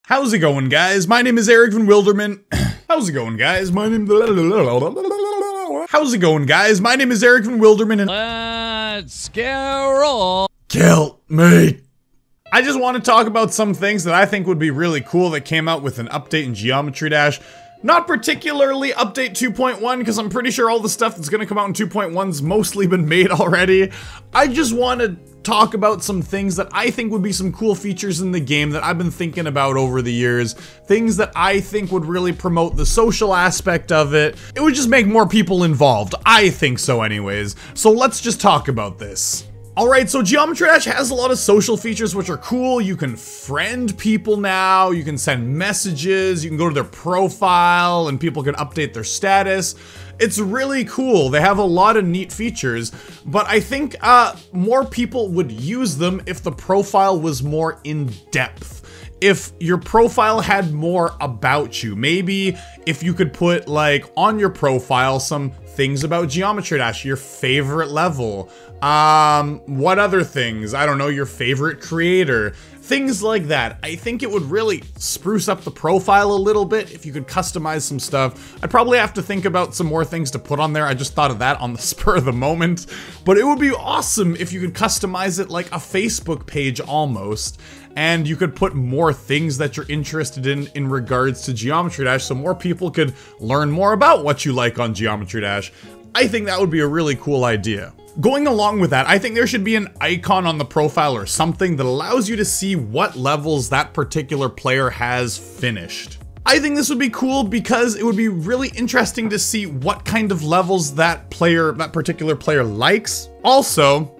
How's it going, guys? My name is Eric Van Wilderman. How's it going, guys? How's it going, guys? My name is Eric Van Wilderman and let's roll. Kill me. I just want to talk about some things that I think would be really cool that came out with an update in Geometry Dash. Not particularly update 2.1, because I'm pretty sure all the stuff that's going to come out in 2.1's mostly been made already. I just want to talk about some things that I think would be some cool features in the game that I've been thinking about over the years. Things that I think would really promote the social aspect of it. It would just make more people involved. I think so anyways. So let's just talk about this. Alright, so Geometry Dash has a lot of social features which are cool. You can friend people now, you can send messages, you can go to their profile and people can update their status. It's really cool. They have a lot of neat features, but I think more people would use them if the profile was more in depth. If your profile had more about you. Maybe if you could put, like, on your profile some things about Geometry Dash, your favorite level, what other things? I don't know, your favorite creator, things like that. I think it would really spruce up the profile a little bit if you could customize some stuff. I'd probably have to think about some more things to put on there. I just thought of that on the spur of the moment, but it would be awesome if you could customize it like a Facebook page almost. And you could put more things that you're interested in regards to Geometry Dash so more people could learn more about what you like on Geometry Dash. I think that would be a really cool idea. Going along with that, I think there should be an icon on the profile or something that allows you to see what levels that particular player has finished. I think this would be cool because it would be really interesting to see what kind of levels that particular player likes. Also,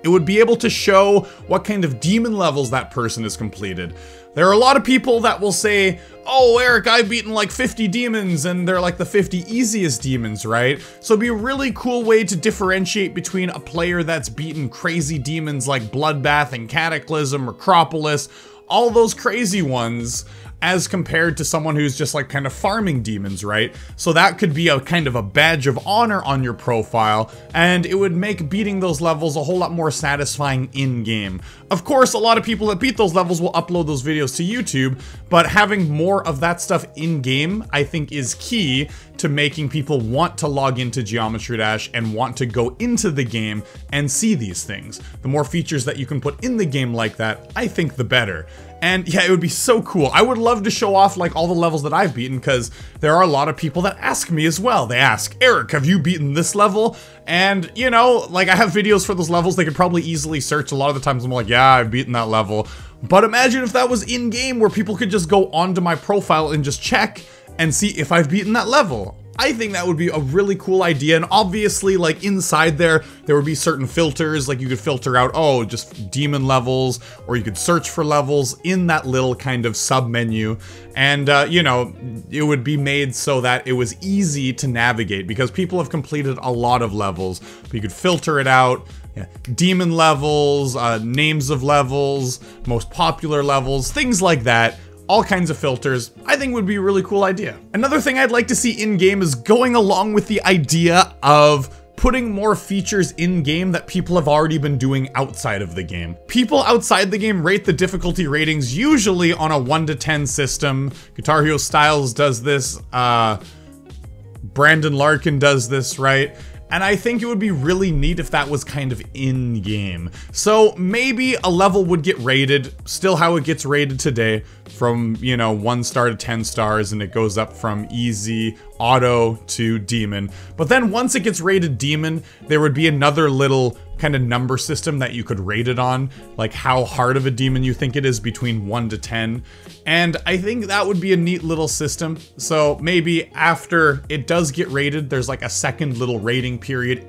it would be able to show what kind of demon levels that person has completed. There are a lot of people that will say, oh, Eric, I've beaten like 50 demons, and they're like the 50 easiest demons, right? So it'd be a really cool way to differentiate between a player that's beaten crazy demons like Bloodbath and Cataclysm or Acropolis, all those crazy ones, as compared to someone who's just like kind of farming demons, right? So that could be a kind of a badge of honor on your profile, and it would make beating those levels a whole lot more satisfying in-game. Of course, a lot of people that beat those levels will upload those videos to YouTube, but having more of that stuff in-game, I think, is key to making people want to log into Geometry Dash and want to go into the game and see these things. The more features that you can put in the game like that, I think the better. And yeah, it would be so cool. I would love to show off like all the levels that I've beaten, because there are a lot of people that ask me as well. They ask, Eric, have you beaten this level? And, you know, like, I have videos for those levels. They could probably easily search. A lot of the times I'm like, yeah, I've beaten that level. But imagine if that was in-game where people could just go onto my profile and just check and see if I've beaten that level. I think that would be a really cool idea, and obviously, like, inside there would be certain filters, like you could filter out, oh, just demon levels, or you could search for levels in that little kind of sub-menu, and, you know, it would be made so that it was easy to navigate, because people have completed a lot of levels, but you could filter it out. Yeah. Demon levels, names of levels, most popular levels, things like that. All kinds of filters, I think would be a really cool idea. Another thing I'd like to see in-game is going along with the idea of putting more features in-game that people have already been doing outside of the game. People outside the game rate the difficulty ratings usually on a 1 to 10 system. Guitar Hero Styles does this, Brandon Larkin does this, right? And I think it would be really neat if that was kind of in-game. So maybe a level would get rated, still how it gets rated today, from, you know, 1 star to 10 stars, and it goes up from easy, auto, to demon. But then once it gets rated demon, there would be another little kind of number system that you could rate it on, like how hard of a demon you think it is between 1 to 10. And I think that would be a neat little system. So maybe after it does get rated, there's like a second little rating period,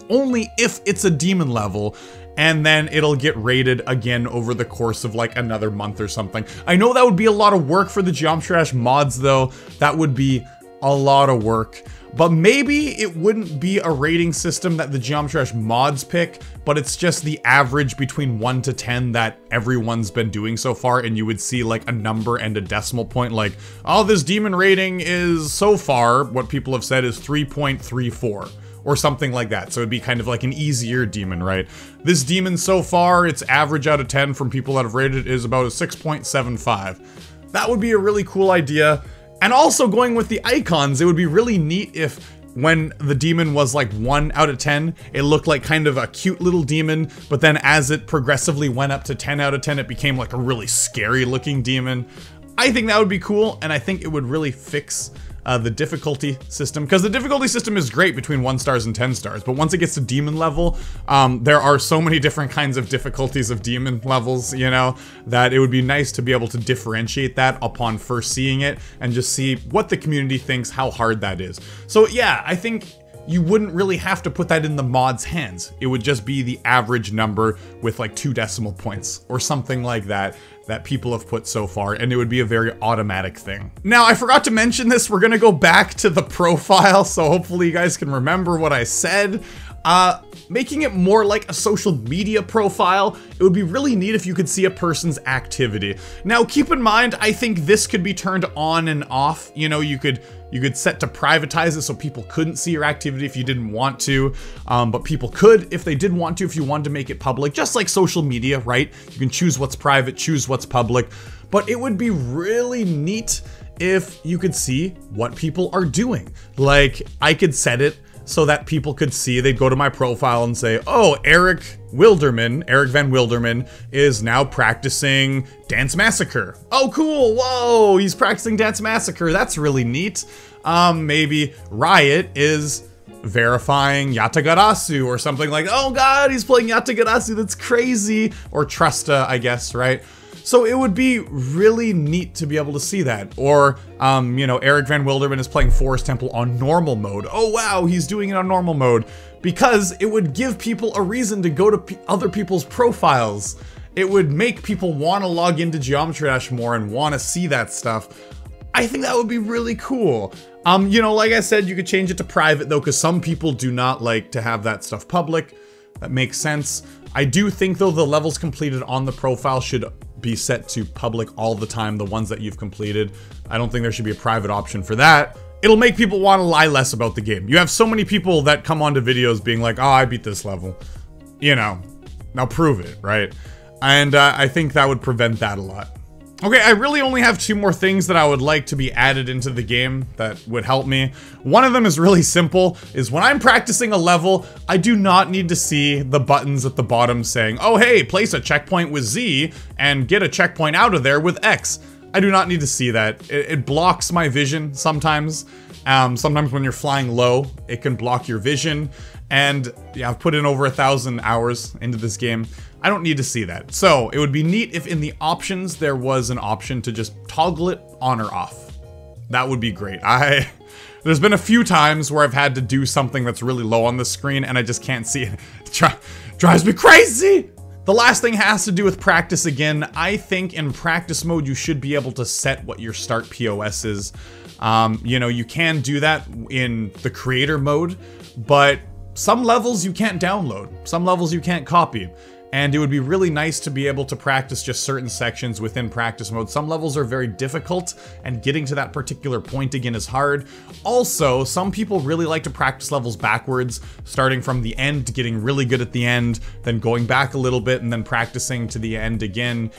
only if it's a demon level, and then it'll get rated again over the course of like another month or something. I know that would be a lot of work for the Geometry Dash mods though. That would be a lot of work. But maybe it wouldn't be a rating system that the Geometry Dash mods pick, but it's just the average between 1 to 10 that everyone's been doing so far, and you would see like a number and a decimal point, like, oh, this demon rating is so far, what people have said is 3.34. Or something like that, so it'd be kind of like an easier demon, right? This demon so far, its average out of 10 from people that have rated it is about a 6.75. That would be a really cool idea. And also going with the icons, it would be really neat if when the demon was like 1 out of 10, it looked like kind of a cute little demon, but then as it progressively went up to 10 out of 10, it became like a really scary looking demon. I think that would be cool, and I think it would really fix the difficulty system, because the difficulty system is great between 1 stars and 10 stars, but once it gets to demon level, there are so many different kinds of difficulties of demon levels, you know, that it would be nice to be able to differentiate that upon first seeing it and just see what the community thinks, how hard that is. So yeah, I think you wouldn't really have to put that in the mod's hands. It would just be the average number with like 2 decimal points or something like that that people have put so far, and it would be a very automatic thing. Now, I forgot to mention this, we're gonna go back to the profile, so hopefully you guys can remember what I said. Making it more like a social media profile, it would be really neat if you could see a person's activity. Now, keep in mind, I think this could be turned on and off. You know, you could set to privatize it so people couldn't see your activity if you didn't want to, but people could if they did want to, if you wanted to make it public, just like social media, right? You can choose what's private, choose what's public, but it would be really neat if you could see what people are doing. Like, I could set it so that people could see, they'd go to my profile and say, oh, Eric Van Wilderman is now practicing Dance Massacre. Oh, cool, whoa, he's practicing Dance Massacre, that's really neat. Maybe Riot is verifying Yatagarasu or something like, oh god, he's playing Yatagarasu, that's crazy. Or Trusta, I guess, right? So it would be really neat to be able to see that. Or, you know, Eric Van Wilderman is playing Forest Temple on normal mode. Oh wow, he's doing it on normal mode. Because it would give people a reason to go to other people's profiles. It would make people want to log into Geometry Dash more and want to see that stuff. I think that would be really cool. You know, like I said, you could change it to private though, because some people do not like to have that stuff public. That makes sense. I do think though the levels completed on the profile should be set to public all the time, the ones that you've completed. I don't think there should be a private option for that. It'll make people want to lie less about the game. You have so many people that come onto videos being like, oh, I beat this level. You know, now prove it, right? And I think that would prevent that a lot. Okay, I really only have 2 more things that I would like to be added into the game that would help me. One of them is really simple, is when I'm practicing a level, I do not need to see the buttons at the bottom saying, oh hey, place a checkpoint with Z and get a checkpoint out of there with X. I do not need to see that. It blocks my vision sometimes. Sometimes when you're flying low, it can block your vision. And yeah, I've put in over 1,000 hours into this game. I don't need to see that. So it would be neat if in the options there was an option to just toggle it on or off. That would be great. There's been a few times where I've had to do something that's really low on the screen and I just can't see it. It drives me crazy! The last thing has to do with practice again. I think in practice mode you should be able to set what your start POS is. You know, you can do that in the creator mode, but some levels you can't download. Some levels you can't copy. And it would be really nice to be able to practice just certain sections within practice mode. Some levels are very difficult, and getting to that particular point again is hard. Also, some people really like to practice levels backwards, starting from the end, getting really good at the end, then going back a little bit, and then practicing to the end again.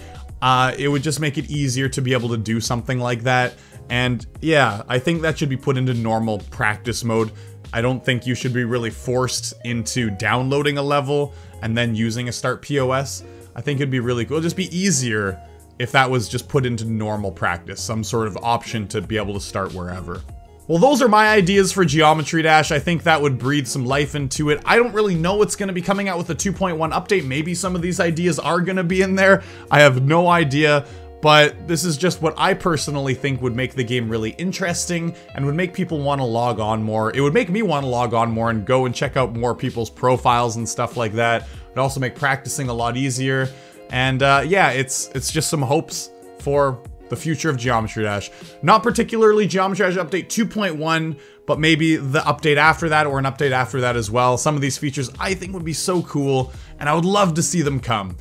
It would just make it easier to be able to do something like that. And yeah, I think that should be put into normal practice mode. I don't think you should be really forced into downloading a level and then using a start POS. I think it'd be really cool. It'd just be easier if that was just put into normal practice, some sort of option to be able to start wherever. Well, those are my ideas for Geometry Dash. I think that would breathe some life into it. I don't really know what's going to be coming out with the 2.1 update. Maybe some of these ideas are going to be in there. I have no idea. But this is just what I personally think would make the game really interesting and would make people want to log on more. It would make me want to log on more and go and check out more people's profiles and stuff like that. It would also make practicing a lot easier. And yeah, it's just some hopes for the future of Geometry Dash. Not particularly Geometry Dash Update 2.1, but maybe the update after that or an update after that as well. Some of these features I think would be so cool, and I would love to see them come.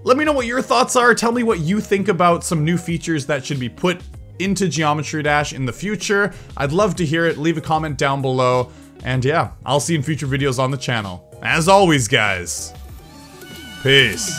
Let me know what your thoughts are. Tell me what you think about some new features that should be put into Geometry Dash in the future. I'd love to hear it. Leave a comment down below. And yeah, I'll see you in future videos on the channel. As always, guys, peace.